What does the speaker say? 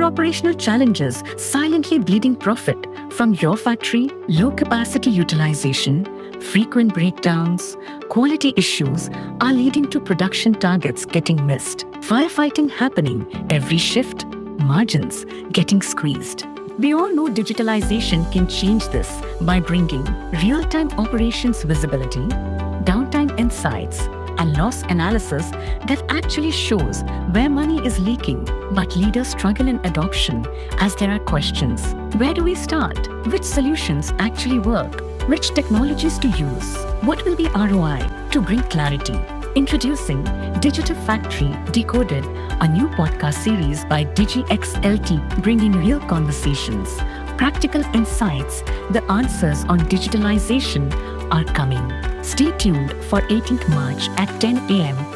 operational challenges silently bleeding profit from your factory, low capacity utilization, frequent breakdowns, quality issues are leading to production targets getting missed, firefighting happening every shift, margins getting squeezed. We all know digitalization can change this by bringing real-time operations visibility, downtime insights, and loss analysis that actually shows where money is leaking, but leaders struggle in adoption as there are questions. Where do we start? Which solutions actually work? Which technologies to use? What will be ROI? To bring clarity, introducing Digital Factory Decoded, a new podcast series by 𝐤𝐸𝐿T, bringing real conversations, practical insights. The answers on digitalization are coming. Stay tuned for 18th March at 10 a.m.